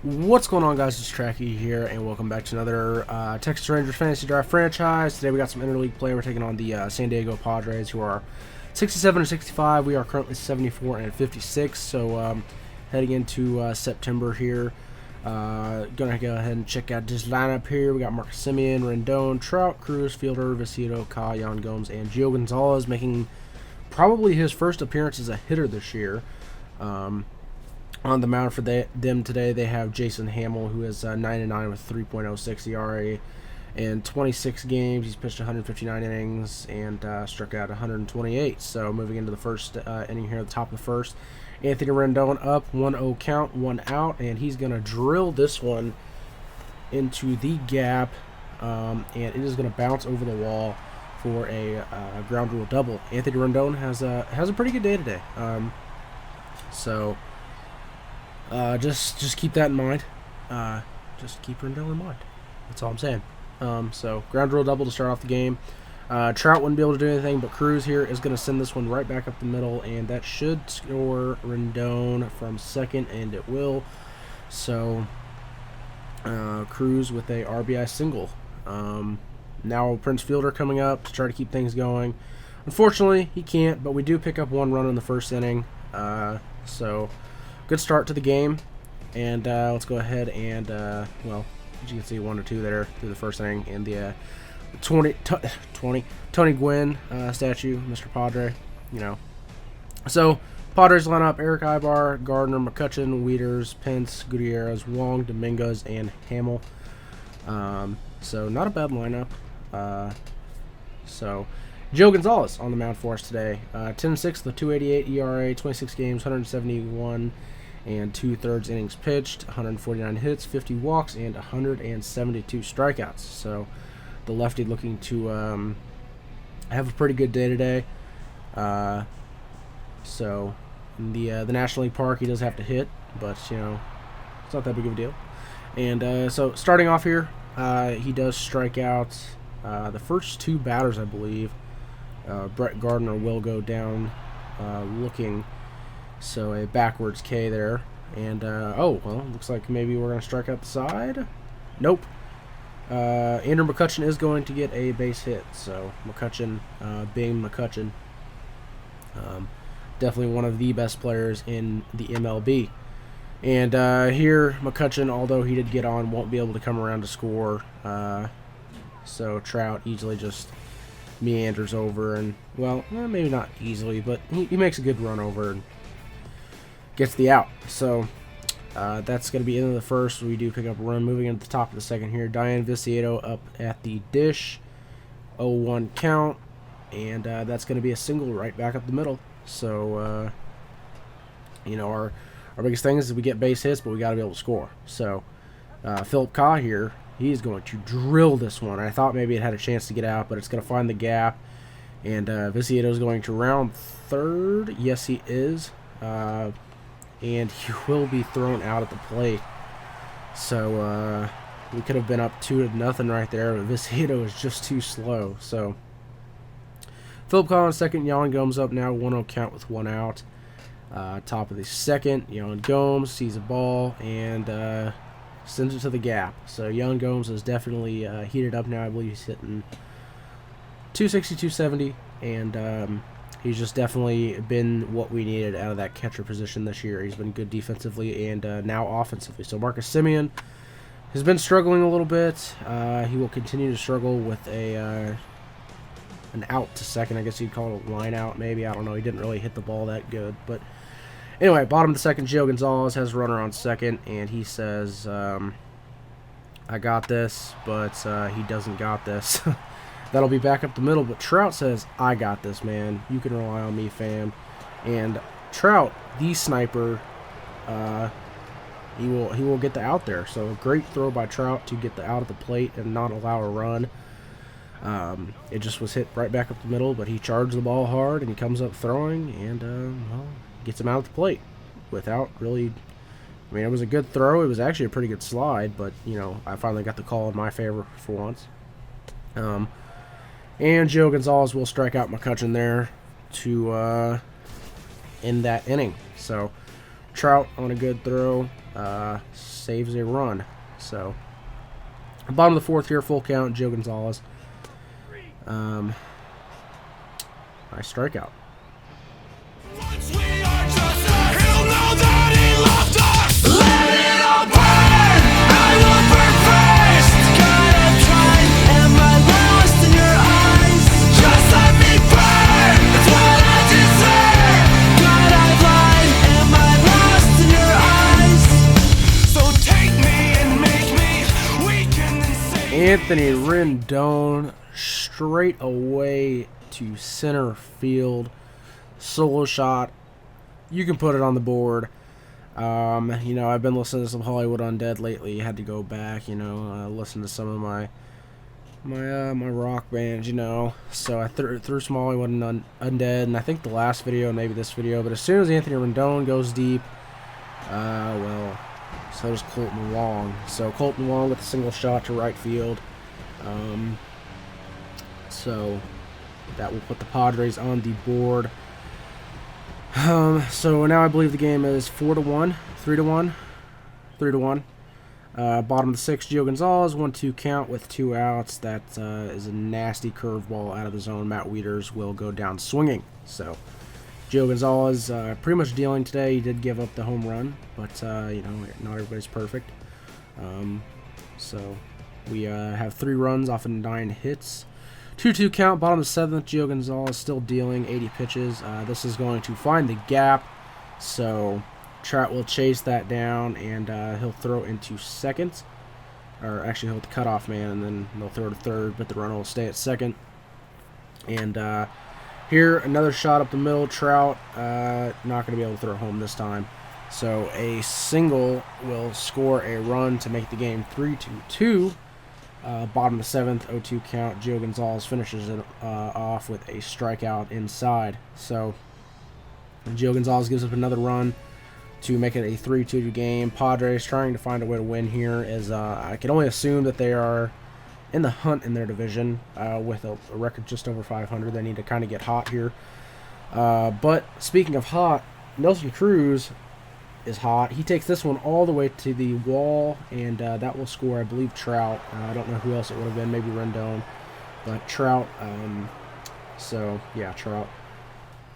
What's going on, guys? It's Tracky here, and welcome back to another Texas Rangers Fantasy Draft franchise. Today we got some interleague play. We're taking on the San Diego Padres, who are 67 and 65. We are currently 74 and 56. So heading into September here, gonna go ahead and check out this lineup here. We got Marcus Semien, Rendon, Trout, Cruz, Fielder, Vicito, Kyle, Yan Gomes, and Gio Gonzalez, making probably his first appearance as a hitter this year. On the mound for them today, they have Jason Hamill, who is 9-9 with 3.06 ERA in 26 games. He's pitched 159 innings and struck out 128. So moving into the first inning here at the top of the first, Anthony Rendon up, 1-0 count, 1 out, and he's going to drill this one into the gap, and it is going to bounce over the wall for a ground rule double. Anthony Rendon has a pretty good day today. Just keep that in mind. Just keep Rendon in mind. That's all I'm saying. So ground rule double to start off the game. Trout wouldn't be able to do anything, but Cruz here is going to send this one right back up the middle, and that should score Rendon from second, and it will. So Cruz with a RBI single. Now Prince Fielder coming up to try to keep things going. Unfortunately, he can't, but we do pick up one run in the first inning. So good start to the game, and let's go ahead and, well, as you can see, 1 or 2 there through the first inning, and the Tony Gwynn statue, Mr. Padre, you know. So Padres line up: Eric Ibar, Gardner, McCutchen, Wieters, Pence, Gutierrez, Wong, Dominguez, and Hamill. So not a bad lineup. So Gio Gonzalez on the mound for us today. 10-6 with a 2.88 ERA, 26 games, 171 and 2/3 innings pitched, 149 hits, 50 walks, and 172 strikeouts. So the lefty looking to have a pretty good day today. So in the National League Park, he does have to hit, but you know, it's not that big of a deal. And so starting off here, he does strike out the first 2 batters, I believe. Brett Gardner will go down looking, so a backwards K there. And oh, well, looks like maybe we're going to strike out the side. Nope. Andrew McCutchen is going to get a base hit, so McCutchen, being McCutchen, definitely one of the best players in the MLB. And here McCutchen, although he did get on, won't be able to come around to score. So Trout easily just meanders over, and, well, maybe not easily, but he makes a good run over and gets the out. So that's going to be into the first. We do pick up a run. Moving into the top of the second here, Diane Vicito up at the dish, 0-1 count, and that's going to be a single right back up the middle. So you know, our biggest thing is we get base hits, but we got to be able to score. So Philip Ka here, he's going to drill this one. I thought maybe it had a chance to get out, but it's going to find the gap. And Vicito is going to round third. Yes, he is. And he will be thrown out at the plate. So we could have been up 2-0 right there, but Vicito is just too slow. So Philip Ka on second. Yan Gomes up now, 1-0 count with 1 out. Top of the second, Yan Gomes sees a ball and sends it to the gap. So Yan Gomes is definitely heated up now. I believe he's hitting 260, 270, and he's just definitely been what we needed out of that catcher position this year. He's been good defensively and now offensively. So Marcus Semien has been struggling a little bit. He will continue to struggle with an out to second. I guess you'd call it a line out, maybe. I don't know. He didn't really hit the ball that good, but anyway, bottom of the second, Gio Gonzalez has a runner on second, and he says, I got this, but he doesn't got this. That'll be back up the middle, but Trout says, I got this, man. You can rely on me, fam. And Trout, the sniper, he will get the out there. So a great throw by Trout to get the out at the plate and not allow a run. It just was hit right back up the middle, but he charged the ball hard, and he comes up throwing, and, well, gets him out at the plate without really, I mean, it was a good throw. It was actually a pretty good slide, but, you know, I finally got the call in my favor for once. And Gio Gonzalez will strike out McCutchen there to end that inning. So Trout on a good throw saves a run. So, bottom of the 4th here, full count, Joe Gonzalez. Nice strikeout. Anthony Rendon straight away to center field. Solo shot. You can put it on the board. You know, I've been listening to some Hollywood Undead lately. Had to go back, you know, listen to some of my rock bands, you know. So I threw some Hollywood Undead, and I think the last video, maybe this video. But as soon as Anthony Rendon goes deep, well, so does Colton Wong. So Colton Wong with a single shot to right field. So that will put the Padres on the board. So now I believe the game is 4-1, 3-1, 3-1. Bottom of the 6th, Gio Gonzalez, 1-2 count with 2 outs. That is a nasty curveball out of the zone. Matt Wieters will go down swinging. So Gio Gonzalez pretty much dealing today. He did give up the home run, but you know, not everybody's perfect. So we have 3 runs off of 9 hits. 2-2 count, bottom of the 7th, Gio Gonzalez still dealing, 80 pitches. This is going to find the gap, so Trout will chase that down, and he'll throw into second. Or actually, he'll hit the cutoff man, and then they'll throw to third, but the runner will stay at second. And here, another shot up the middle. Trout not going to be able to throw home this time. So a single will score a run to make the game 3-2. Bottom of the 7th, 0-2 count. Gio Gonzalez finishes it off with a strikeout inside. So Gio Gonzalez gives up another run to make it a 3-2 game. Padres trying to find a way to win here, as I can only assume that they are in the hunt in their division with a record just over 500. They need to kind of get hot here. But speaking of hot, Nelson Cruz is hot. He takes this one all the way to the wall, and that will score, I believe, Trout. I don't know who else it would have been, maybe Rendon, but Trout. So yeah, Trout.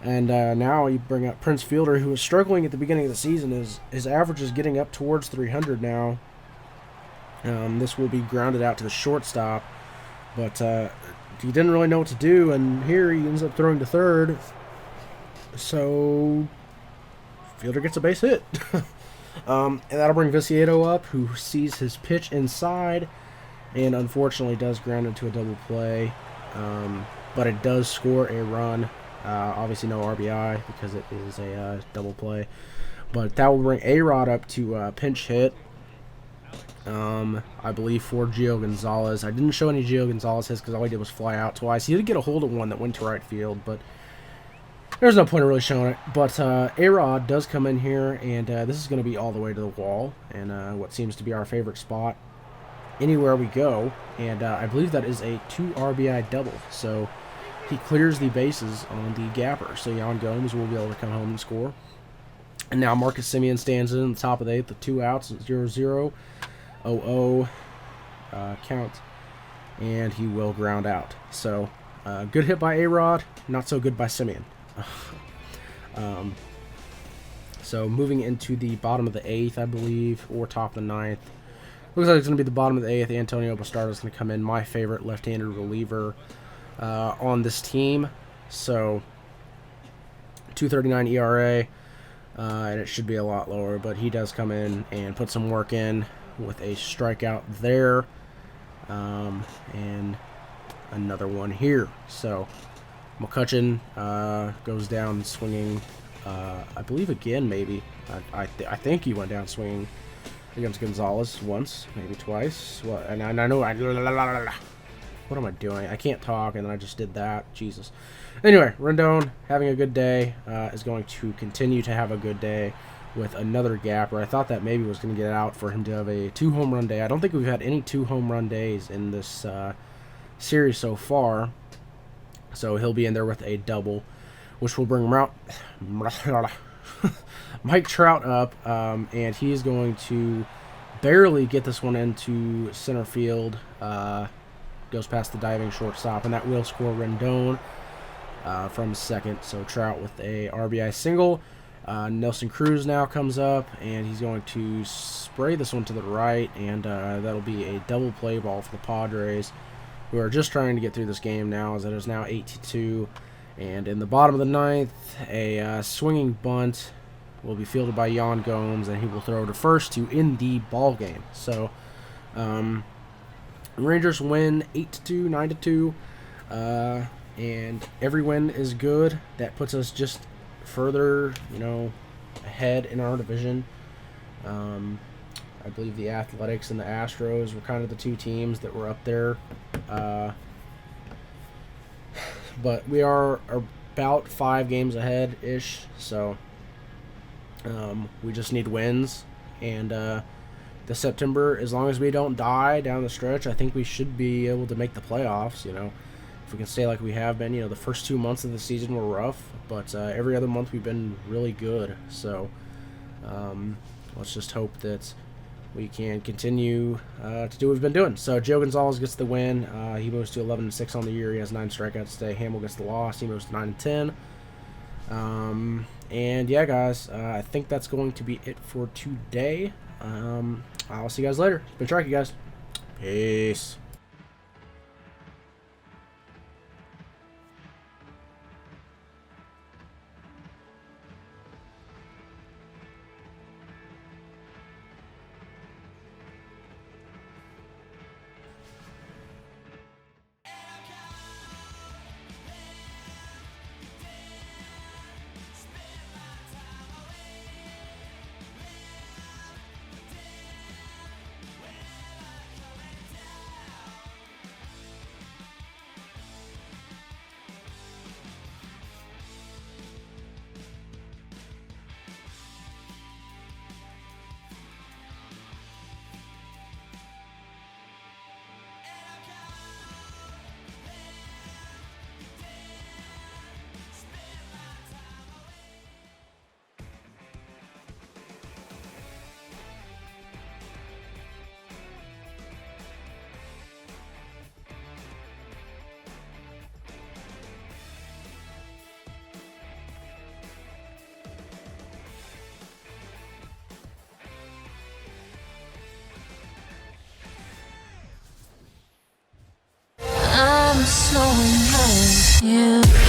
And now you bring up Prince Fielder, who was struggling at the beginning of the season. His average is getting up towards 300 now. This will be grounded out to the shortstop, but he didn't really know what to do, and here he ends up throwing to third. So Fielder gets a base hit. And that'll bring Viciedo up, who sees his pitch inside and unfortunately does ground into a double play. But it does score a run. Obviously no RBI because it is a double play. But that will bring Alot up to pinch hit. I believe for Gio Gonzalez. I didn't show any Gio Gonzalez hits because all he did was fly out twice. He did get a hold of one that went to right field, but there's no point in really showing it. But A-Rod does come in here, and this is going to be all the way to the wall, and what seems to be our favorite spot anywhere we go. And I believe that is a 2 RBI double. So he clears the bases on the gapper. So Yan Gomes will be able to come home and score. And now Marcus Semien stands in the top of the 8th with 2 outs, 0-0, 0-0 count, and he will ground out. So good hit by A-Rod, not so good by Semien. So moving into the bottom of the 8th, I believe, or top of the 9th. Looks like it's going to be the bottom of the 8th. Antonio Bastardo is going to come in, my favorite left-handed reliever on this team. So 2.39 ERA, and it should be a lot lower, but he does come in and put some work in with a strikeout there, and another one here. So McCutcheon goes down swinging, I believe again, maybe. I think he went down swinging against Gonzalez once, maybe twice. Well, and I know what am I doing? I can't talk, and then I just did that. Jesus. Anyway, Rendon having a good day, is going to continue to have a good day with another gapper. I thought that maybe was going to get out for him to have a 2 home run day. I don't think we've had any 2 home run days in this series so far. So he'll be in there with a double, which will bring Mike Trout up, and he's going to barely get this one into center field. Goes past the diving shortstop, and that will score Rendon from second. So Trout with a RBI single. Nelson Cruz now comes up, and he's going to spray this one to the right, and that'll be a double play ball for the Padres, who are just trying to get through this game now, as it is now 8-2. And in the bottom of the ninth, a swinging bunt will be fielded by Yan Gomes, and he will throw to first to end the ball game. So Rangers win 8-2, 9-2, and every win is good. That puts us just further, ahead in our division. I believe the Athletics and the Astros were kind of the two teams that were up there. But we are about 5 games ahead-ish, so we just need wins. And this September, as long as we don't die down the stretch, I think we should be able to make the playoffs, If we can stay like we have been. The first 2 months of the season were rough, but every other month we've been really good. So let's just hope that we can continue to do what we've been doing. So Joe Gonzalez gets the win. He moves to 11-6 on the year. He has 9 strikeouts today. Hamill gets the loss. He moves to 9-10. And yeah, guys, I think that's going to be it for today. I'll see you guys later. It's been Tracky, guys. Peace. I'm so in love with you.